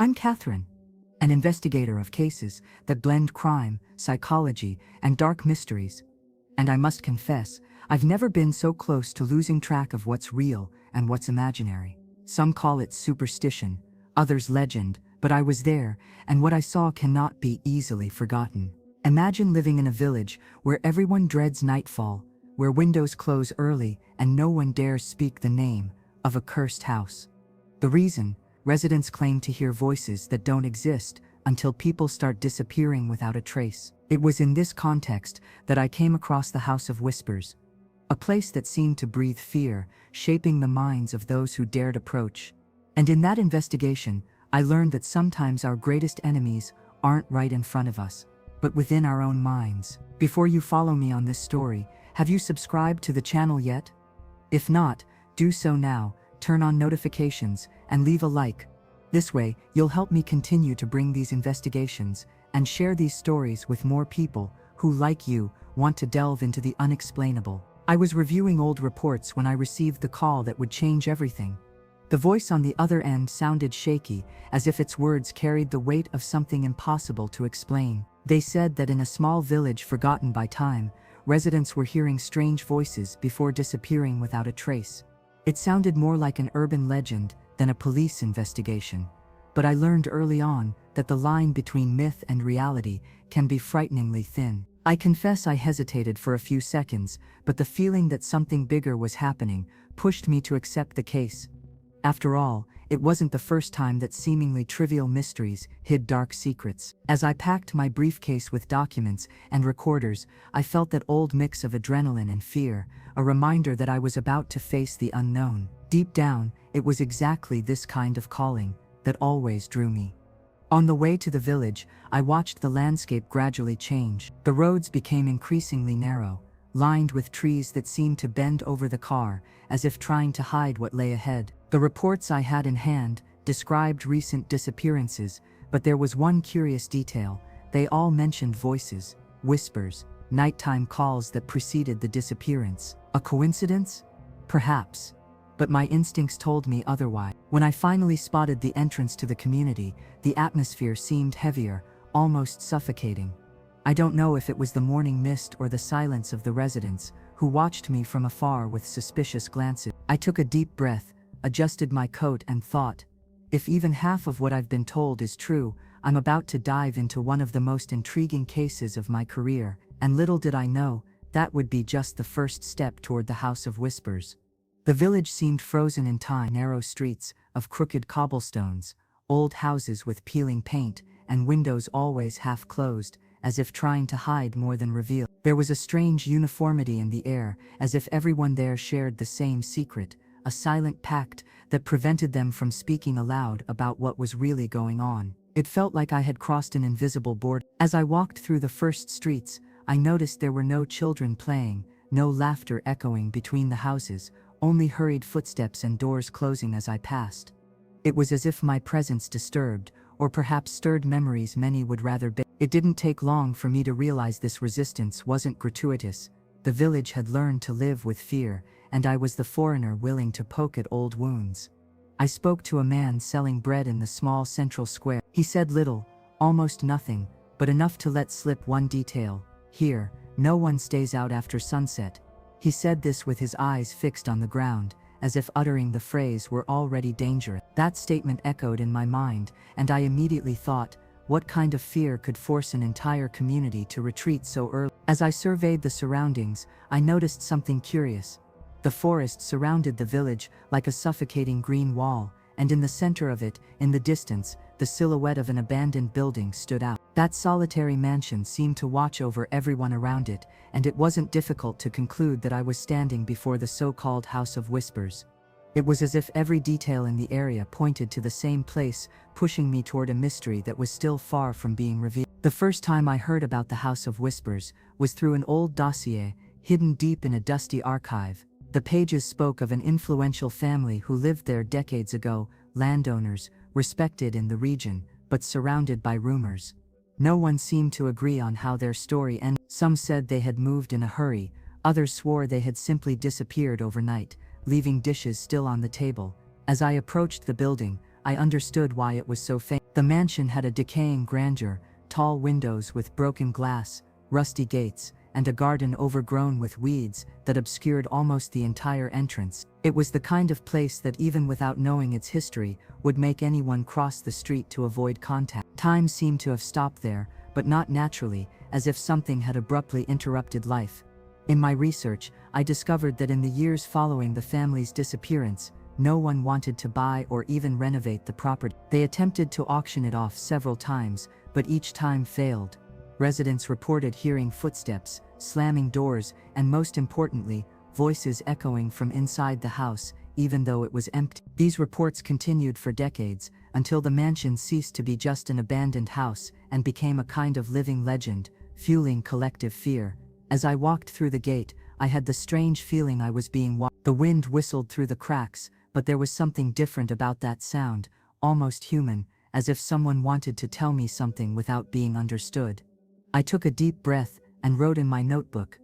I'm Catherine, an investigator of cases that blend crime, psychology, and dark mysteries. And I must confess, I've never been so close to losing track of what's real and what's imaginary. Some call it superstition, others legend, but I was there, and what I saw cannot be easily forgotten. Imagine living in a village where everyone dreads nightfall, where windows close early and no one dares speak the name of a cursed house. The reason? Residents claim to hear voices that don't exist until people start disappearing without a trace. It was in this context that I came across the House of Whispers, a place that seemed to breathe fear, shaping the minds of those who dared approach. And in that investigation, I learned that sometimes our greatest enemies aren't right in front of us, but within our own minds. Before you follow me on this story, have you subscribed to the channel yet? If not, do so now, turn on notifications, and leave a like. This way, you'll help me continue to bring these investigations and share these stories with more people who, like you, want to delve into the unexplainable. I was reviewing old reports when I received the call that would change everything. The voice on the other end sounded shaky, as if its words carried the weight of something impossible to explain. They said that in a small village forgotten by time, residents were hearing strange voices before disappearing without a trace. It sounded more like an urban legend than a police investigation, but I learned early on that the line between myth and reality can be frighteningly thin. I confess I hesitated for a few seconds, but the feeling that something bigger was happening pushed me to accept the case. After all, it wasn't the first time that seemingly trivial mysteries hid dark secrets. As I packed my briefcase with documents and recorders, I felt that old mix of adrenaline and fear, a reminder that I was about to face the unknown. Deep down, it was exactly this kind of calling that always drew me. On the way to the village, I watched the landscape gradually change. The roads became increasingly narrow, lined with trees that seemed to bend over the car, as if trying to hide what lay ahead. The reports I had in hand described recent disappearances, but there was one curious detail. They all mentioned voices, whispers, nighttime calls that preceded the disappearance. A coincidence? Perhaps. But my instincts told me otherwise. When I finally spotted the entrance to the community, the atmosphere seemed heavier, almost suffocating. I don't know if it was the morning mist or the silence of the residents, who watched me from afar with suspicious glances. I took a deep breath, adjusted my coat, and thought, if even half of what I've been told is true, I'm about to dive into one of the most intriguing cases of my career, and little did I know, that would be just the first step toward the House of Whispers. The village seemed frozen in time. Narrow streets of crooked cobblestones, old houses with peeling paint, and windows always half closed, as if trying to hide more than reveal. There was a strange uniformity in the air, as if everyone there shared the same secret, a silent pact that prevented them from speaking aloud about what was really going on. It felt like I had crossed an invisible border. As I walked through the first streets, I noticed there were no children playing, no laughter echoing between the houses, only hurried footsteps and doors closing as I passed. It was as if my presence disturbed, or perhaps stirred memories many would rather bury. It didn't take long for me to realize this resistance wasn't gratuitous. The village had learned to live with fear, and I was the foreigner willing to poke at old wounds. I spoke to a man selling bread in the small central square. He said little, almost nothing, but enough to let slip one detail. Here, no one stays out after sunset. He said this with his eyes fixed on the ground, as if uttering the phrase were already dangerous. That statement echoed in my mind, and I immediately thought, what kind of fear could force an entire community to retreat so early? As I surveyed the surroundings, I noticed something curious. The forest surrounded the village like a suffocating green wall, and in the center of it, in the distance, the silhouette of an abandoned building stood out. That solitary mansion seemed to watch over everyone around it, and it wasn't difficult to conclude that I was standing before the so-called House of Whispers. It was as if every detail in the area pointed to the same place, pushing me toward a mystery that was still far from being revealed. The first time I heard about the House of Whispers was through an old dossier, hidden deep in a dusty archive. The pages spoke of an influential family who lived there decades ago, landowners, respected in the region, but surrounded by rumors. No one seemed to agree on how their story ended. Some said they had moved in a hurry, others swore they had simply disappeared overnight, leaving dishes still on the table. As I approached the building, I understood why it was so famous. The mansion had a decaying grandeur, tall windows with broken glass, rusty gates, and a garden overgrown with weeds that obscured almost the entire entrance. It was the kind of place that, even without knowing its history, would make anyone cross the street to avoid contact. Time seemed to have stopped there, but not naturally, as if something had abruptly interrupted life. In my research, I discovered that in the years following the family's disappearance, no one wanted to buy or even renovate the property. They attempted to auction it off several times, but each time failed. Residents reported hearing footsteps, slamming doors, and most importantly, voices echoing from inside the house, even though it was empty. These reports continued for decades, until the mansion ceased to be just an abandoned house and became a kind of living legend, fueling collective fear. As I walked through the gate, I had the strange feeling I was being watched. The wind whistled through the cracks, but there was something different about that sound, almost human, as if someone wanted to tell me something without being understood. I took a deep breath and wrote in my notebook,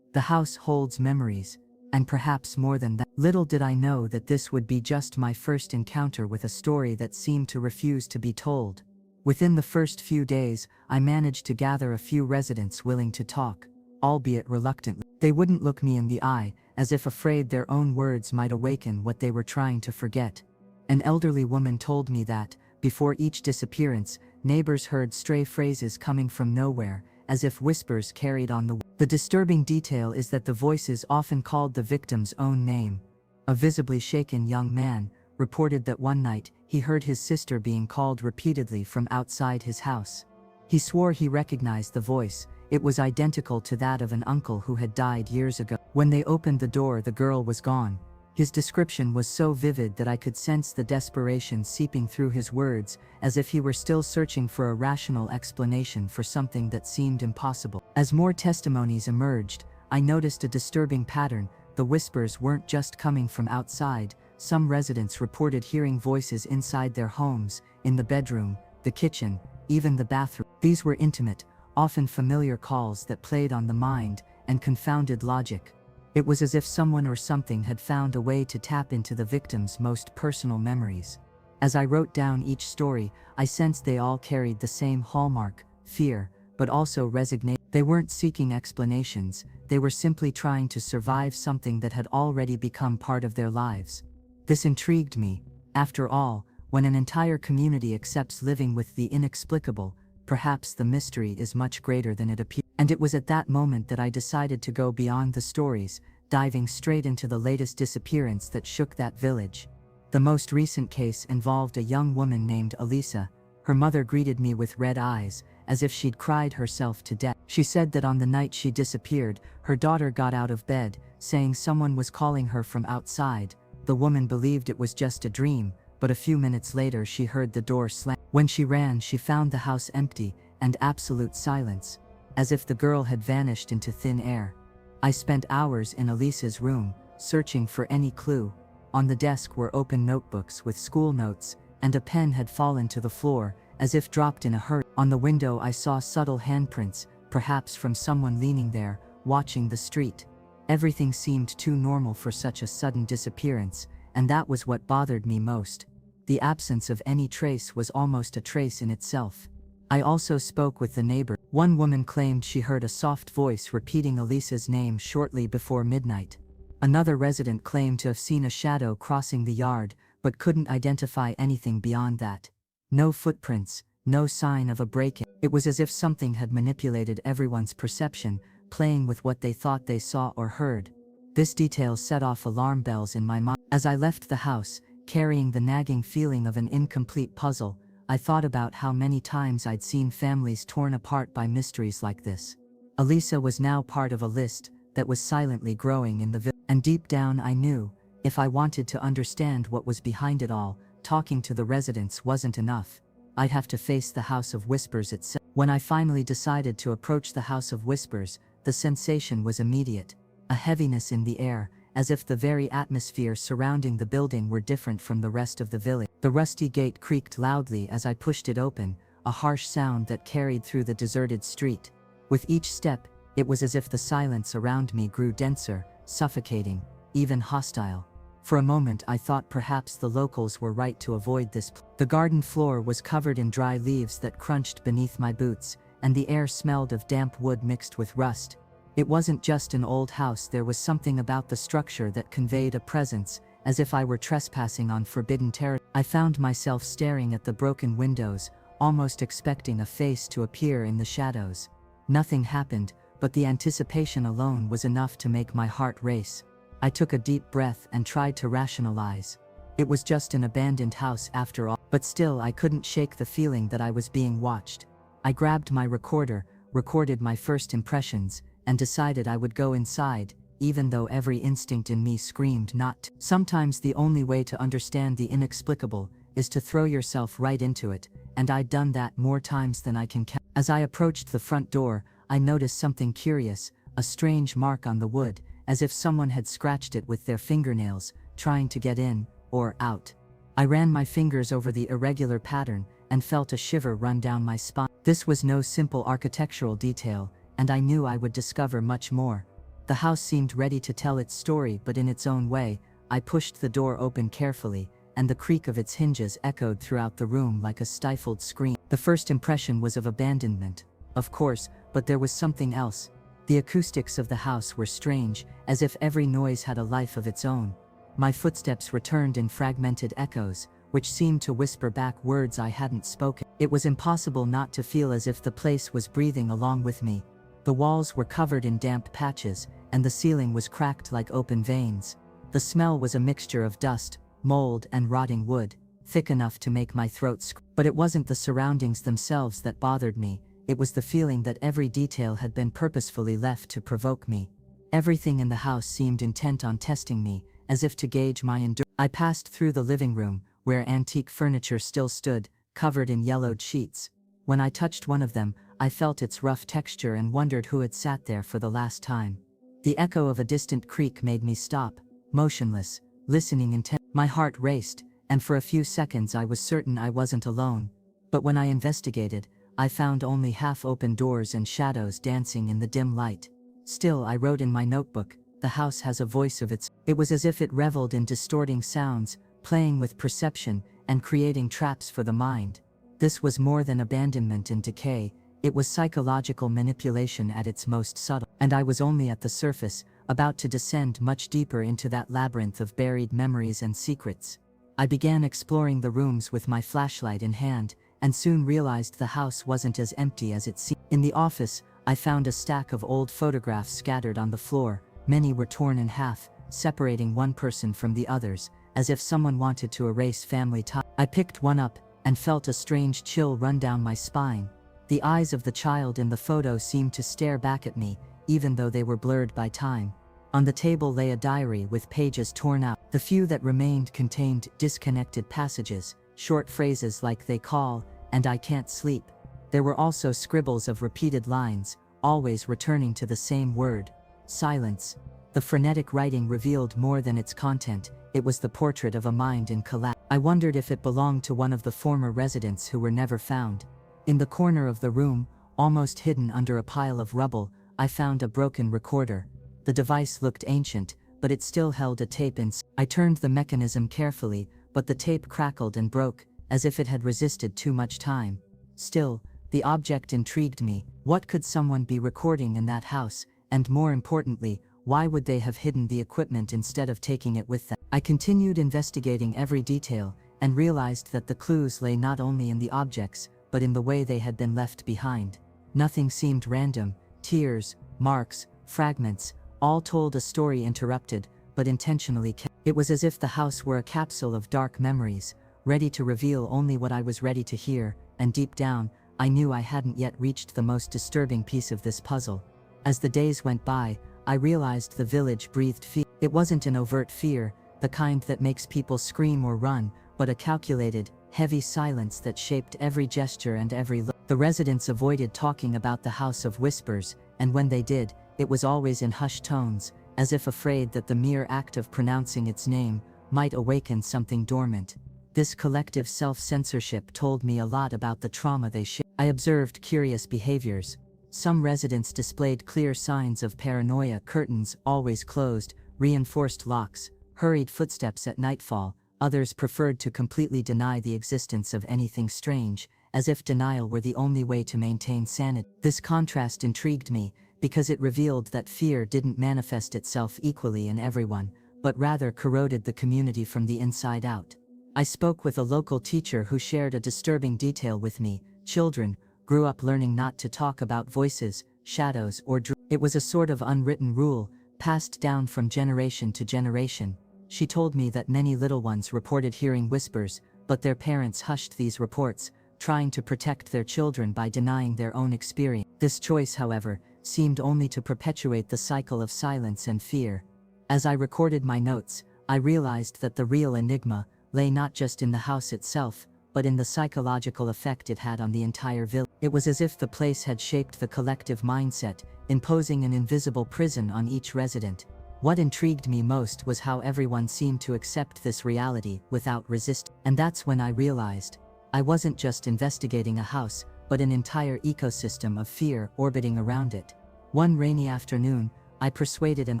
"The house holds memories, and perhaps more than that." Little did I know that this would be just my first encounter with a story that seemed to refuse to be told. Within the first few days, I managed to gather a few residents willing to talk, albeit reluctantly. They wouldn't look me in the eye, as if afraid their own words might awaken what they were trying to forget. An elderly woman told me that, before each disappearance, neighbors heard stray phrases coming from nowhere, as if whispers carried on the wind. The disturbing detail is that the voices often called the victim's own name. A visibly shaken young man reported that one night he heard his sister being called repeatedly from outside his house. He swore he recognized the voice. It was identical to that of an uncle who had died years ago. When they opened the door, the girl was gone. His description was so vivid that I could sense the desperation seeping through his words, as if he were still searching for a rational explanation for something that seemed impossible. As more testimonies emerged, I noticed a disturbing pattern. The whispers weren't just coming from outside. Some residents reported hearing voices inside their homes, in the bedroom, the kitchen, even the bathroom. These were intimate, often familiar calls that played on the mind and confounded logic. It was as if someone or something had found a way to tap into the victim's most personal memories. As I wrote down each story, I sensed they all carried the same hallmark: fear, but also resignation. They weren't seeking explanations, they were simply trying to survive something that had already become part of their lives. This intrigued me. After all, when an entire community accepts living with the inexplicable, perhaps the mystery is much greater than it appears. And it was at that moment that I decided to go beyond the stories, diving straight into the latest disappearance that shook that village. The most recent case involved a young woman named Elisa. Her mother greeted me with red eyes, as if she'd cried herself to death. She said that on the night she disappeared, her daughter got out of bed, saying someone was calling her from outside. The woman believed it was just a dream, but a few minutes later she heard the door slam. When she ran, she found the house empty and absolute silence, as if the girl had vanished into thin air. I spent hours in Elisa's room, searching for any clue. On the desk were open notebooks with school notes, and a pen had fallen to the floor, as if dropped in a hurry. On the window I saw subtle handprints, perhaps from someone leaning there, watching the street. Everything seemed too normal for such a sudden disappearance, and that was what bothered me most. The absence of any trace was almost a trace in itself. I also spoke with the neighbor. One woman claimed she heard a soft voice repeating Elisa's name shortly before midnight. Another resident claimed to have seen a shadow crossing the yard, but couldn't identify anything beyond that. No footprints, no sign of a break-in. It was as if something had manipulated everyone's perception, playing with what they thought they saw or heard. This detail set off alarm bells in my mind. As I left the house, carrying the nagging feeling of an incomplete puzzle, I thought about how many times I'd seen families torn apart by mysteries like this. Elisa was now part of a list that was silently growing in the village. And deep down I knew, if I wanted to understand what was behind it all, talking to the residents wasn't enough. I'd have to face the House of Whispers itself. When I finally decided to approach the House of Whispers, the sensation was immediate. A heaviness in the air, as if the very atmosphere surrounding the building were different from the rest of the village. The rusty gate creaked loudly as I pushed it open, a harsh sound that carried through the deserted street. With each step, it was as if the silence around me grew denser, suffocating, even hostile. For a moment I thought perhaps the locals were right to avoid this. The garden floor was covered in dry leaves that crunched beneath my boots, and the air smelled of damp wood mixed with rust. It wasn't just an old house, there was something about the structure that conveyed a presence, as if I were trespassing on forbidden territory. I found myself staring at the broken windows, almost expecting a face to appear in the shadows. Nothing happened, but the anticipation alone was enough to make my heart race. I took a deep breath and tried to rationalize. It was just an abandoned house after all, but still I couldn't shake the feeling that I was being watched. I grabbed my recorder, recorded my first impressions, and decided I would go inside, even though every instinct in me screamed not to. Sometimes the only way to understand the inexplicable is to throw yourself right into it, and I'd done that more times than I can count. As I approached the front door, I noticed something curious, a strange mark on the wood, as if someone had scratched it with their fingernails, trying to get in, or out. I ran my fingers over the irregular pattern, and felt a shiver run down my spine. This was no simple architectural detail, and I knew I would discover much more. The house seemed ready to tell its story, but in its own way. I pushed the door open carefully, and the creak of its hinges echoed throughout the room like a stifled scream. The first impression was of abandonment, of course, but there was something else. The acoustics of the house were strange, as if every noise had a life of its own. My footsteps returned in fragmented echoes, which seemed to whisper back words I hadn't spoken. It was impossible not to feel as if the place was breathing along with me. The walls were covered in damp patches, and the ceiling was cracked like open veins. The smell was a mixture of dust, mold, and rotting wood, thick enough to make my throat scream. But it wasn't the surroundings themselves that bothered me, it was the feeling that every detail had been purposefully left to provoke me. Everything in the house seemed intent on testing me, as if to gauge my endurance. I passed through the living room, where antique furniture still stood, covered in yellowed sheets. When I touched one of them, I felt its rough texture and wondered who had sat there for the last time. The echo of a distant creak made me stop, motionless, listening intently. My heart raced, and for a few seconds I was certain I wasn't alone. But when I investigated, I found only half-open doors and shadows dancing in the dim light. Still, I wrote in my notebook, the house has a voice of its own. It was as if it reveled in distorting sounds, playing with perception, and creating traps for the mind. This was more than abandonment and decay, it was psychological manipulation at its most subtle. And I was only at the surface, about to descend much deeper into that labyrinth of buried memories and secrets. I began exploring the rooms with my flashlight in hand, and soon realized the house wasn't as empty as it seemed. In the office, I found a stack of old photographs scattered on the floor. Many were torn in half, separating one person from the others, as if someone wanted to erase family ties. I picked one up, and felt a strange chill run down my spine. The eyes of the child in the photo seemed to stare back at me, even though they were blurred by time. On the table lay a diary with pages torn out. The few that remained contained disconnected passages, short phrases like "they call" and "I can't sleep." There were also scribbles of repeated lines, always returning to the same word: silence. The frenetic writing revealed more than its content, it was the portrait of a mind in collapse. I wondered if it belonged to one of the former residents who were never found. In the corner of the room, almost hidden under a pile of rubble, I found a broken recorder. The device looked ancient, but it still held a tape inside. I turned the mechanism carefully, but the tape crackled and broke, as if it had resisted too much time. Still, the object intrigued me. What could someone be recording in that house, and more importantly, why would they have hidden the equipment instead of taking it with them? I continued investigating every detail, and realized that the clues lay not only in the objects, but in the way they had been left behind. Nothing seemed random. Tears, marks, fragments, all told a story interrupted, but intentionally kept. It was as if the house were a capsule of dark memories, ready to reveal only what I was ready to hear, and deep down, I knew I hadn't yet reached the most disturbing piece of this puzzle. As the days went by, I realized the village breathed fear. It wasn't an overt fear, the kind that makes people scream or run, but a calculated, heavy silence that shaped every gesture and every look. The residents avoided talking about the House of Whispers, and when they did, it was always in hushed tones, as if afraid that the mere act of pronouncing its name might awaken something dormant. This collective self-censorship told me a lot about the trauma they shared. I observed curious behaviors. Some residents displayed clear signs of paranoia: curtains always closed, reinforced locks, hurried footsteps at nightfall. Others preferred to completely deny the existence of anything strange, as if denial were the only way to maintain sanity. This contrast intrigued me, because it revealed that fear didn't manifest itself equally in everyone, but rather corroded the community from the inside out. I spoke with a local teacher who shared a disturbing detail with me. Children grew up learning not to talk about voices, shadows, or dreams. It was a sort of unwritten rule, passed down from generation to generation. She told me that many little ones reported hearing whispers, but their parents hushed these reports, trying to protect their children by denying their own experience. This choice, however, seemed only to perpetuate the cycle of silence and fear. As I recorded my notes, I realized that the real enigma lay not just in the house itself, but in the psychological effect it had on the entire village. It was as if the place had shaped the collective mindset, imposing an invisible prison on each resident. What intrigued me most was how everyone seemed to accept this reality without resistance. And that's when I realized I wasn't just investigating a house, but an entire ecosystem of fear orbiting around it. One rainy afternoon, I persuaded an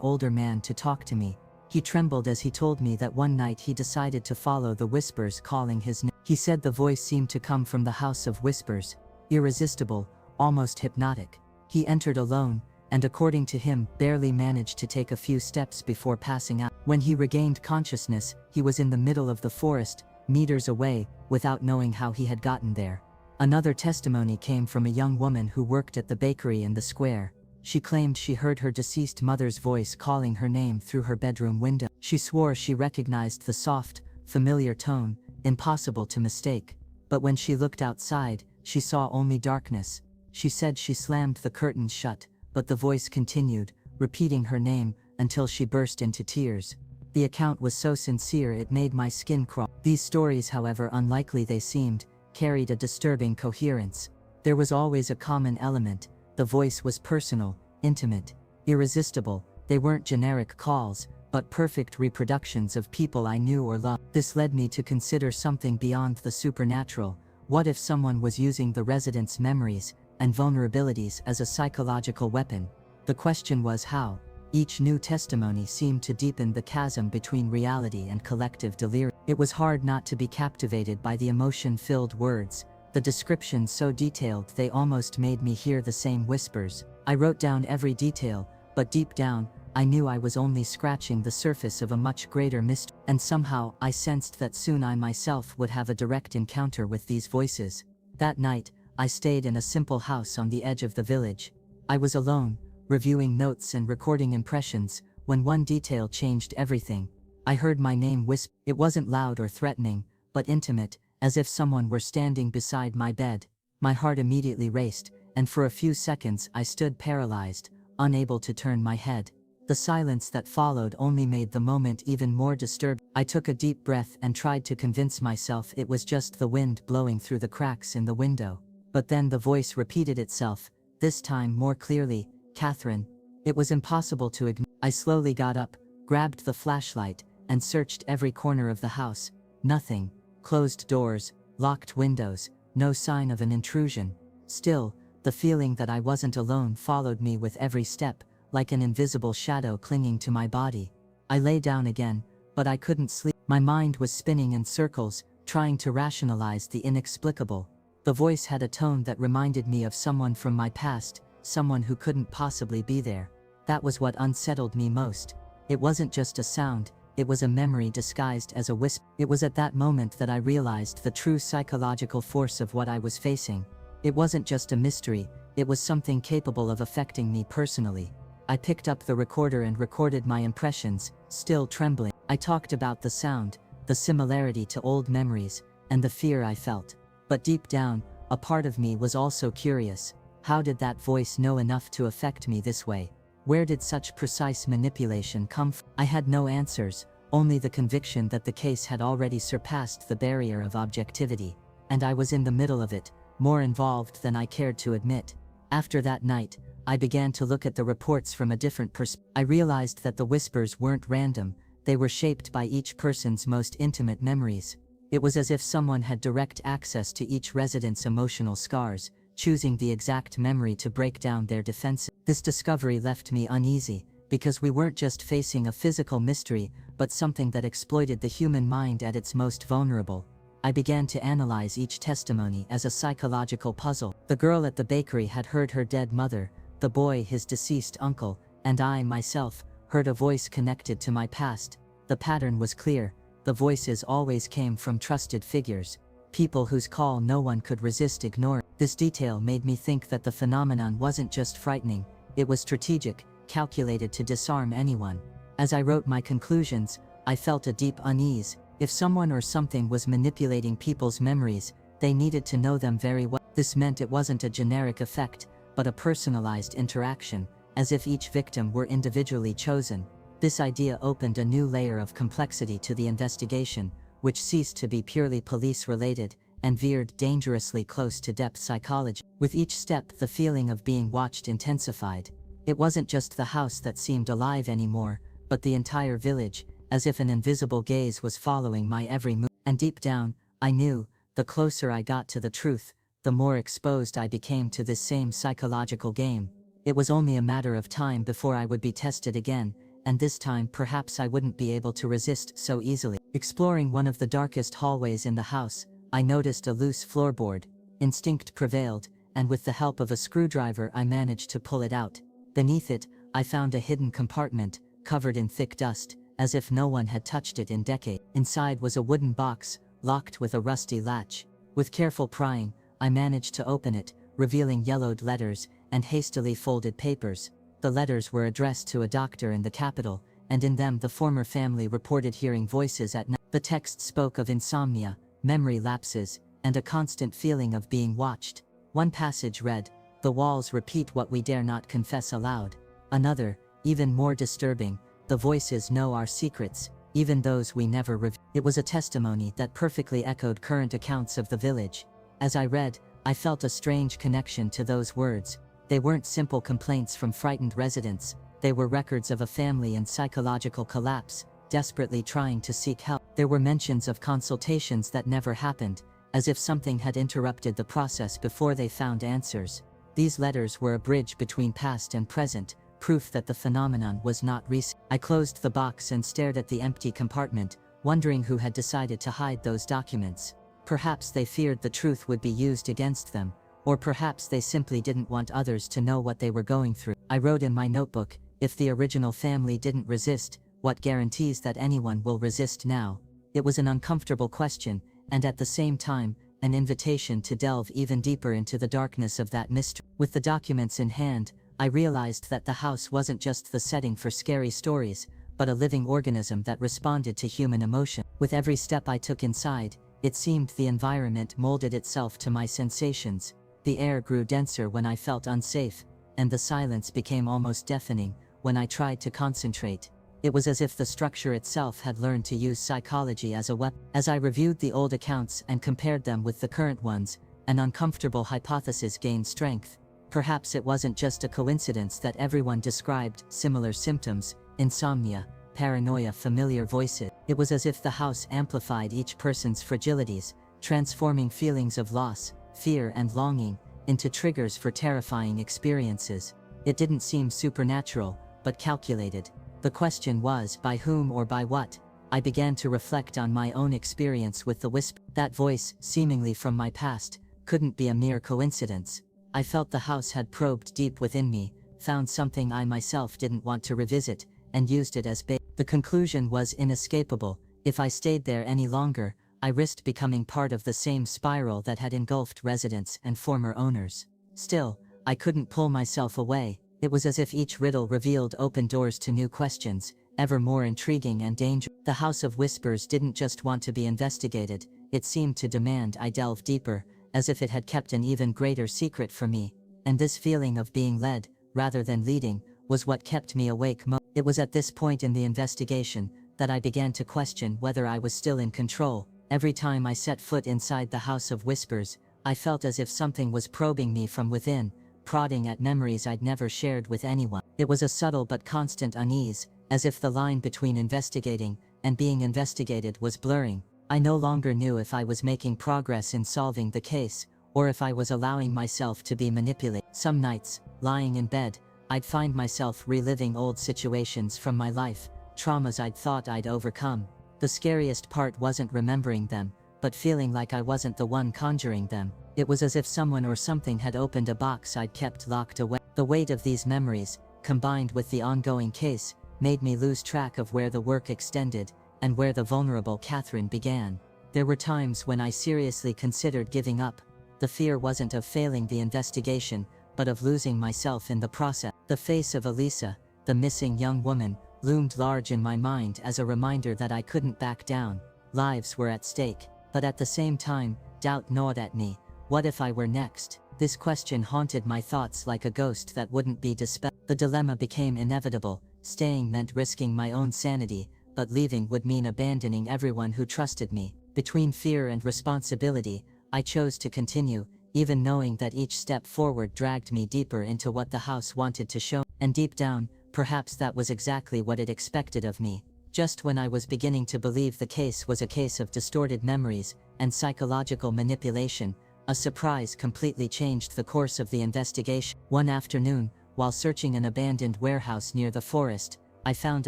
older man to talk to me. He trembled as he told me that one night he decided to follow the whispers calling his name. He said the voice seemed to come from the house of whispers, irresistible, almost hypnotic. He entered alone, and according to him, barely managed to take a few steps before passing out. When he regained consciousness, he was in the middle of the forest, meters away, without knowing how he had gotten there. Another testimony came from a young woman who worked at the bakery in the square. She claimed she heard her deceased mother's voice calling her name through her bedroom window. She swore she recognized the soft, familiar tone, impossible to mistake. But when she looked outside, she saw only darkness. She said she slammed the curtains shut, but the voice continued, repeating her name, until she burst into tears. The account was so sincere it made my skin crawl. These stories, however unlikely they seemed, carried a disturbing coherence. There was always a common element. The voice was personal, intimate, irresistible. They weren't generic calls, but perfect reproductions of people I knew or loved. This led me to consider something beyond the supernatural. What if someone was using the residents' memories and vulnerabilities as a psychological weapon? The question was how. Each new testimony seemed to deepen the chasm between reality and collective delirium. It was hard not to be captivated by the emotion-filled words, the descriptions so detailed they almost made me hear the same whispers. I wrote down every detail, but deep down, I knew I was only scratching the surface of a much greater mystery. And somehow, I sensed that soon I myself would have a direct encounter with these voices. That night, I stayed in a simple house on the edge of the village. I was alone, reviewing notes and recording impressions, when one detail changed everything. I heard my name whisper. It wasn't loud or threatening, but intimate, as if someone were standing beside my bed. My heart immediately raced, and for a few seconds I stood paralyzed, unable to turn my head. The silence that followed only made the moment even more disturbing. I took a deep breath and tried to convince myself it was just the wind blowing through the cracks in the window. But then the voice repeated itself, this time more clearly, "Catherine." It was impossible to ignore. I slowly got up, grabbed the flashlight, and searched every corner of the house. Nothing. Closed doors, locked windows, no sign of an intrusion. Still, the feeling that I wasn't alone followed me with every step, like an invisible shadow clinging to my body. I lay down again, but I couldn't sleep. My mind was spinning in circles, trying to rationalize the inexplicable. The voice had a tone that reminded me of someone from my past, someone who couldn't possibly be there. That was what unsettled me most. It wasn't just a sound, it was a memory disguised as a whisper. It was at that moment that I realized the true psychological force of what I was facing. It wasn't just a mystery, it was something capable of affecting me personally. I picked up the recorder and recorded my impressions, still trembling. I talked about the sound, the similarity to old memories, and the fear I felt. But deep down, a part of me was also curious. How did that voice know enough to affect me this way? Where did such precise manipulation come from? I had no answers, only the conviction that the case had already surpassed the barrier of objectivity. And I was in the middle of it, more involved than I cared to admit. After that night, I began to look at the reports from a different perspective. I realized that the whispers weren't random, they were shaped by each person's most intimate memories. It was as if someone had direct access to each resident's emotional scars, choosing the exact memory to break down their defenses. This discovery left me uneasy, because we weren't just facing a physical mystery, but something that exploited the human mind at its most vulnerable. I began to analyze each testimony as a psychological puzzle. The girl at the bakery had heard her dead mother, the boy his deceased uncle, and I, myself, heard a voice connected to my past. The pattern was clear. The voices always came from trusted figures, people whose call no one could resist ignoring. This detail made me think that the phenomenon wasn't just frightening, it was strategic, calculated to disarm anyone. As I wrote my conclusions, I felt a deep unease. If someone or something was manipulating people's memories, they needed to know them very well. This meant it wasn't a generic effect, but a personalized interaction, as if each victim were individually chosen. This idea opened a new layer of complexity to the investigation, which ceased to be purely police-related and veered dangerously close to depth psychology. With each step, the feeling of being watched intensified. It wasn't just the house that seemed alive anymore, but the entire village, as if an invisible gaze was following my every move. And deep down, I knew, the closer I got to the truth, the more exposed I became to this same psychological game. It was only a matter of time before I would be tested again, and this time perhaps I wouldn't be able to resist so easily. Exploring one of the darkest hallways in the house, I noticed a loose floorboard. Instinct prevailed, and with the help of a screwdriver I managed to pull it out. Beneath it, I found a hidden compartment, covered in thick dust, as if no one had touched it in decades. Inside was a wooden box, locked with a rusty latch. With careful prying, I managed to open it, revealing yellowed letters and hastily folded papers. The letters were addressed to a doctor in the capital, and in them the former family reported hearing voices at night. The text spoke of insomnia, memory lapses, and a constant feeling of being watched. One passage read, "The walls repeat what we dare not confess aloud." Another, even more disturbing, "The voices know our secrets, even those we never reveal." It was a testimony that perfectly echoed current accounts of the village. As I read, I felt a strange connection to those words. They weren't simple complaints from frightened residents, they were records of a family in psychological collapse, desperately trying to seek help. There were mentions of consultations that never happened, as if something had interrupted the process before they found answers. These letters were a bridge between past and present, proof that the phenomenon was not recent. I closed the box and stared at the empty compartment, wondering who had decided to hide those documents. Perhaps they feared the truth would be used against them, or perhaps they simply didn't want others to know what they were going through. I wrote in my notebook, if the original family didn't resist, what guarantees that anyone will resist now? It was an uncomfortable question, and at the same time, an invitation to delve even deeper into the darkness of that mystery. With the documents in hand, I realized that the house wasn't just the setting for scary stories, but a living organism that responded to human emotion. With every step I took inside, it seemed the environment molded itself to my sensations. The air grew denser when I felt unsafe, and the silence became almost deafening when I tried to concentrate. It was as if the structure itself had learned to use psychology as a weapon. As I reviewed the old accounts and compared them with the current ones, an uncomfortable hypothesis gained strength. Perhaps it wasn't just a coincidence that everyone described similar symptoms: insomnia, paranoia, familiar voices. It was as if the house amplified each person's fragilities, transforming feelings of loss, fear, and longing into triggers for terrifying experiences. It didn't seem supernatural, but calculated. The question was, by whom or by what? I began to reflect on my own experience with the whisper. That voice, seemingly from my past, couldn't be a mere coincidence. I felt the house had probed deep within me, found something I myself didn't want to revisit, and used it as bait. The conclusion was inescapable. If I stayed there any longer, I risked becoming part of the same spiral that had engulfed residents and former owners. Still, I couldn't pull myself away. It was as if each riddle revealed open doors to new questions, ever more intriguing and dangerous. The House of Whispers didn't just want to be investigated, it seemed to demand I delve deeper, as if it had kept an even greater secret from me. And this feeling of being led, rather than leading, was what kept me awake most. It was at this point in the investigation that I began to question whether I was still in control. Every time I set foot inside the House of Whispers, I felt as if something was probing me from within, prodding at memories I'd never shared with anyone. It was a subtle but constant unease, as if the line between investigating and being investigated was blurring. I no longer knew if I was making progress in solving the case, or if I was allowing myself to be manipulated. Some nights, lying in bed, I'd find myself reliving old situations from my life, traumas I'd thought I'd overcome. The scariest part wasn't remembering them, but feeling like I wasn't the one conjuring them. It was as if someone or something had opened a box I'd kept locked away. The weight of these memories, combined with the ongoing case, made me lose track of where the work extended, and where the vulnerable Catherine began. There were times when I seriously considered giving up. The fear wasn't of failing the investigation, but of losing myself in the process. The face of Elisa, the missing young woman, loomed large in my mind as a reminder that I couldn't back down. Lives were at stake. But at the same time, doubt gnawed at me. What if I were next? This question haunted my thoughts like a ghost that wouldn't be dispelled. The dilemma became inevitable. Staying meant risking my own sanity, but leaving would mean abandoning everyone who trusted me. Between fear and responsibility, I chose to continue, even knowing that each step forward dragged me deeper into what the house wanted to show. And deep down, perhaps that was exactly what it expected of me. Just when I was beginning to believe the case was a case of distorted memories and psychological manipulation, a surprise completely changed the course of the investigation. One afternoon, while searching an abandoned warehouse near the forest, I found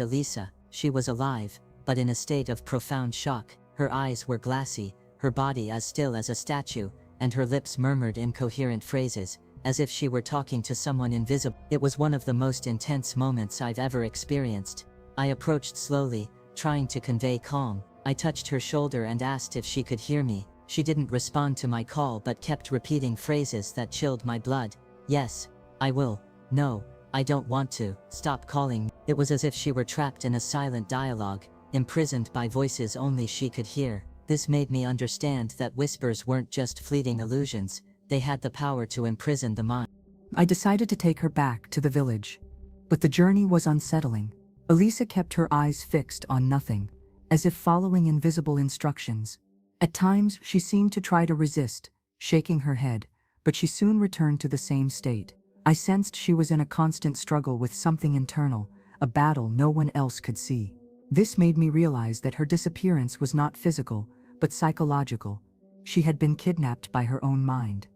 Elisa. She was alive, but in a state of profound shock. Her eyes were glassy, her body as still as a statue, and her lips murmured incoherent phrases, as if she were talking to someone invisible. It was one of the most intense moments I've ever experienced. I approached slowly, trying to convey calm. I touched her shoulder and asked if she could hear me. She didn't respond to my call but kept repeating phrases that chilled my blood. Yes, I will. No, I don't want to. Stop calling me. It was as if she were trapped in a silent dialogue, imprisoned by voices only she could hear. This made me understand that whispers weren't just fleeting illusions, they had the power to imprison the mind. I decided to take her back to the village. But the journey was unsettling. Elisa kept her eyes fixed on nothing, as if following invisible instructions. At times, she seemed to try to resist, shaking her head, but she soon returned to the same state. I sensed she was in a constant struggle with something internal, a battle no one else could see. This made me realize that her disappearance was not physical, but psychological. She had been kidnapped by her own mind.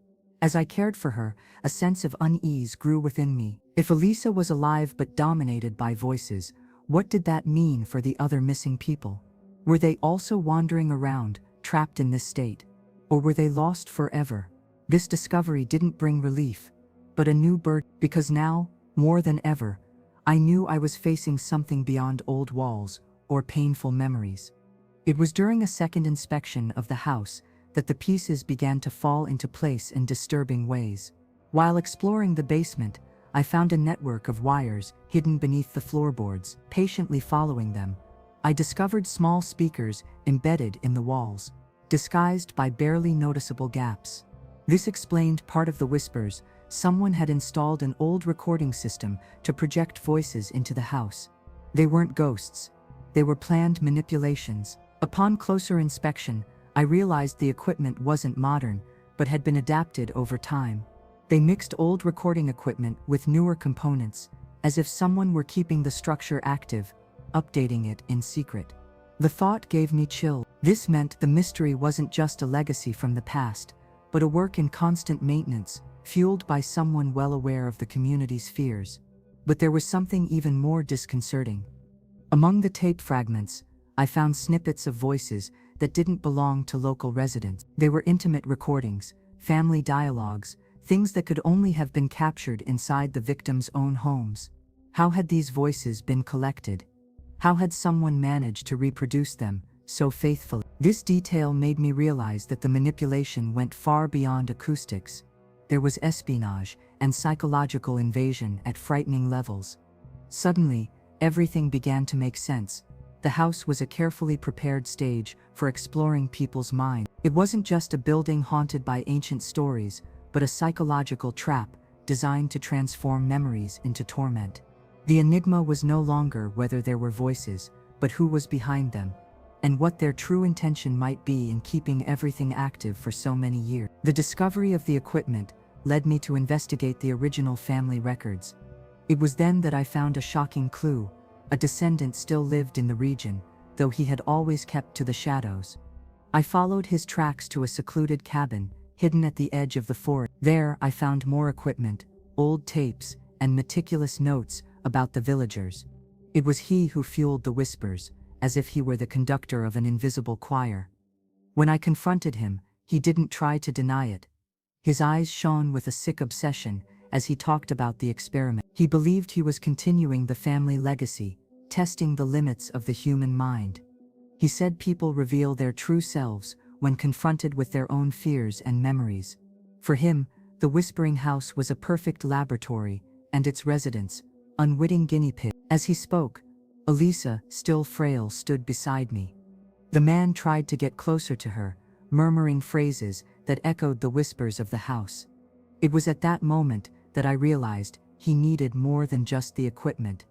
As I cared for her, a sense of unease grew within me. If Elisa was alive but dominated by voices, what did that mean for the other missing people? Were they also wandering around, trapped in this state? Or were they lost forever? This discovery didn't bring relief, but a new burden, because now, more than ever, I knew I was facing something beyond old walls or painful memories. It was during a second inspection of the house that the pieces began to fall into place in disturbing ways. While exploring the basement, I found a network of wires hidden beneath the floorboards. Patiently following them, I discovered small speakers embedded in the walls, disguised by barely noticeable gaps. This explained part of the whispers. Someone had installed an old recording system to project voices into the house. They weren't ghosts. They were planned manipulations. Upon closer inspection, I realized the equipment wasn't modern, but had been adapted over time. They mixed old recording equipment with newer components, as if someone were keeping the structure active, updating it in secret. The thought gave me chill. This meant the mystery wasn't just a legacy from the past, but a work in constant maintenance, fueled by someone well aware of the community's fears. But there was something even more disconcerting. Among the tape fragments, I found snippets of voices that didn't belong to local residents. They were intimate recordings, family dialogues, things that could only have been captured inside the victims' own homes. How had these voices been collected? How had someone managed to reproduce them so faithfully? This detail made me realize that the manipulation went far beyond acoustics. There was espionage and psychological invasion at frightening levels. Suddenly, everything began to make sense. The house was a carefully prepared stage for exploring people's minds. It wasn't just a building haunted by ancient stories, but a psychological trap designed to transform memories into torment. The enigma was no longer whether there were voices, but who was behind them, and what their true intention might be in keeping everything active for so many years. The discovery of the equipment led me to investigate the original family records. It was then that I found a shocking clue. A descendant still lived in the region, though he had always kept to the shadows. I followed his tracks to a secluded cabin, hidden at the edge of the forest. There, I found more equipment, old tapes, and meticulous notes about the villagers. It was he who fueled the whispers, as if he were the conductor of an invisible choir. When I confronted him, he didn't try to deny it. His eyes shone with a sick obsession as he talked about the experiment. He believed he was continuing the family legacy, testing the limits of the human mind. He said people reveal their true selves when confronted with their own fears and memories. For him, the Whispering House was a perfect laboratory, and its residents, unwitting guinea pigs. As he spoke, Elisa, still frail, stood beside me. The man tried to get closer to her, murmuring phrases that echoed the whispers of the house. It was at that moment that I realized he needed more than just the equipment.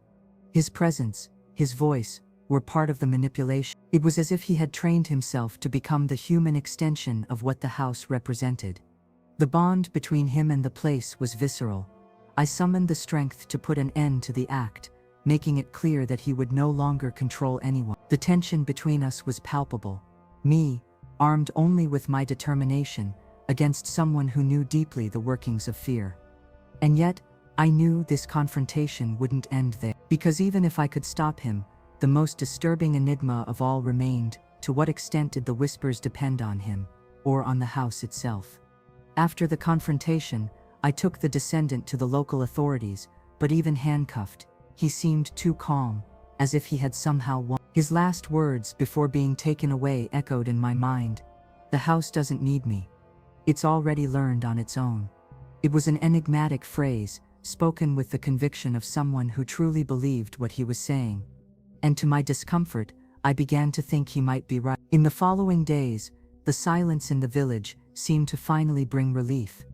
His presence, his voice, were part of the manipulation. It was as if he had trained himself to become the human extension of what the house represented. The bond between him and the place was visceral. I summoned the strength to put an end to the act, making it clear that he would no longer control anyone. The tension between us was palpable. Me, armed only with my determination, against someone who knew deeply the workings of fear. And yet, I knew this confrontation wouldn't end there. Because even if I could stop him, the most disturbing enigma of all remained: to what extent did the whispers depend on him, or on the house itself? After the confrontation, I took the descendant to the local authorities, but even handcuffed, he seemed too calm, as if he had somehow won. His last words before being taken away echoed in my mind: "The house doesn't need me. It's already learned on its own." It was an enigmatic phrase, spoken with the conviction of someone who truly believed what he was saying. And to my discomfort, I began to think he might be right. In the following days, the silence in the village seemed to finally bring relief.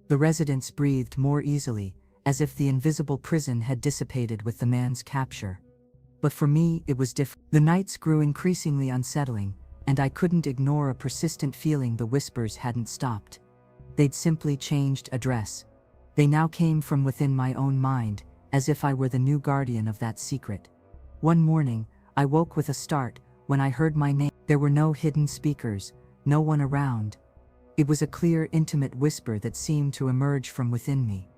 The residents breathed more easily, as if the invisible prison had dissipated with the man's capture. But for me, it was different. The nights grew increasingly unsettling, and I couldn't ignore a persistent feeling the whispers hadn't stopped. They'd simply changed address. They now came from within my own mind, as if I were the new guardian of that secret. One morning, I woke with a start when I heard my name. There were no hidden speakers, no one around. It was a clear, intimate whisper that seemed to emerge from within me.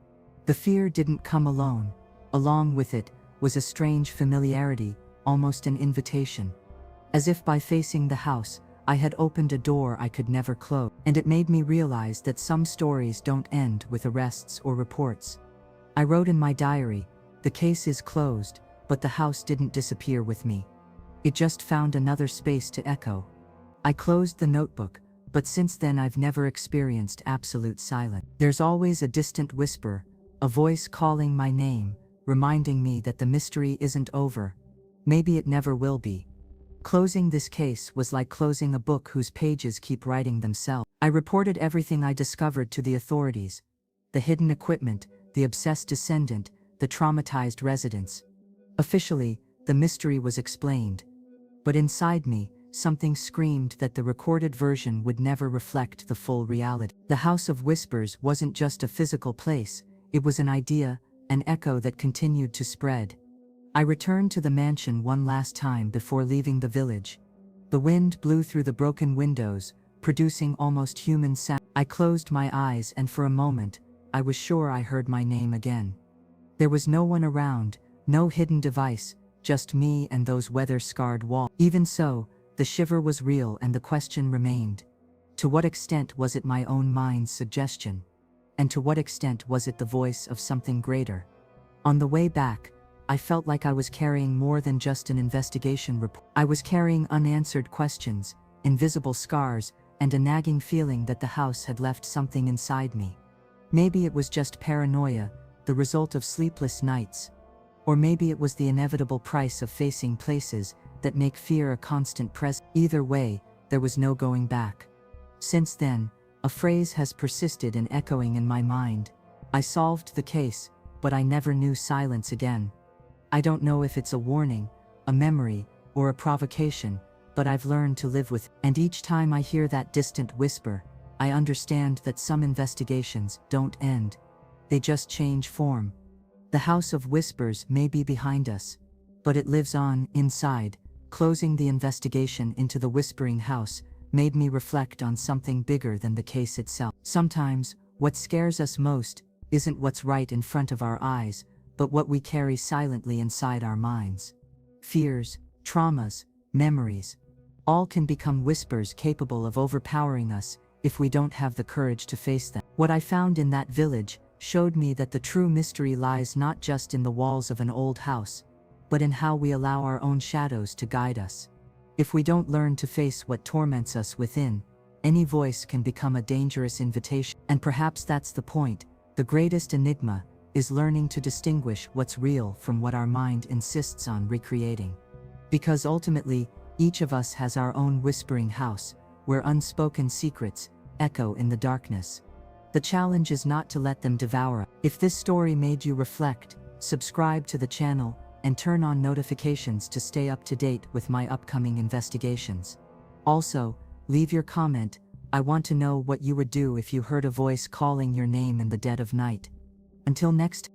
The fear didn't come alone. Along with it was a strange familiarity, almost an invitation. As if by facing the house, I had opened a door I could never close. And it made me realize that some stories don't end with arrests or reports. I wrote in my diary, "The case is closed, but the house didn't disappear with me. It just found another space to echo." I closed the notebook, but since then I've never experienced absolute silence. There's always a distant whisper, a voice calling my name, reminding me that the mystery isn't over. Maybe it never will be. Closing this case was like closing a book whose pages keep writing themselves. I reported everything I discovered to the authorities: the hidden equipment, the obsessed descendant, the traumatized residents. Officially, the mystery was explained. But inside me, something screamed that the recorded version would never reflect the full reality. The House of Whispers wasn't just a physical place, it was an idea, an echo that continued to spread. I returned to the mansion one last time before leaving the village. The wind blew through the broken windows, producing almost human sound. I closed my eyes, and for a moment, I was sure I heard my name again. There was no one around, no hidden device, just me and those weather-scarred walls. Even so, the shiver was real, and the question remained: to what extent was it my own mind's suggestion? And to what extent was it the voice of something greater? On the way back, I felt like I was carrying more than just an investigation report. I was carrying unanswered questions, invisible scars, and a nagging feeling that the house had left something inside me. Maybe it was just paranoia, the result of sleepless nights. Or maybe it was the inevitable price of facing places that make fear a constant presence. Either way, there was no going back. Since then, a phrase has persisted in echoing in my mind: "I solved the case, but I never knew silence again." I don't know if it's a warning, a memory, or a provocation, but I've learned to live with it. And each time I hear that distant whisper, I understand that some investigations don't end. They just change form. The House of Whispers may be behind us, but it lives on, inside. Closing the investigation into the Whispering House made me reflect on something bigger than the case itself. Sometimes, what scares us most isn't what's right in front of our eyes, but what we carry silently inside our minds. fears, traumas, memories. All can become whispers capable of overpowering us if we don't have the courage to face them. What I found in that village showed me that the true mystery lies not just in the walls of an old house, but in how we allow our own shadows to guide us. If we don't learn to face what torments us within, any voice can become a dangerous invitation. And perhaps that's the point. The greatest enigma is learning to distinguish what's real from what our mind insists on recreating. Because ultimately, each of us has our own whispering house, where unspoken secrets echo in the darkness. The challenge is not to let them devour us. If this story made you reflect, subscribe to the channel and turn on notifications to stay up to date with my upcoming investigations. Also, leave your comment. I want to know what you would do if you heard a voice calling your name in the dead of night. Until next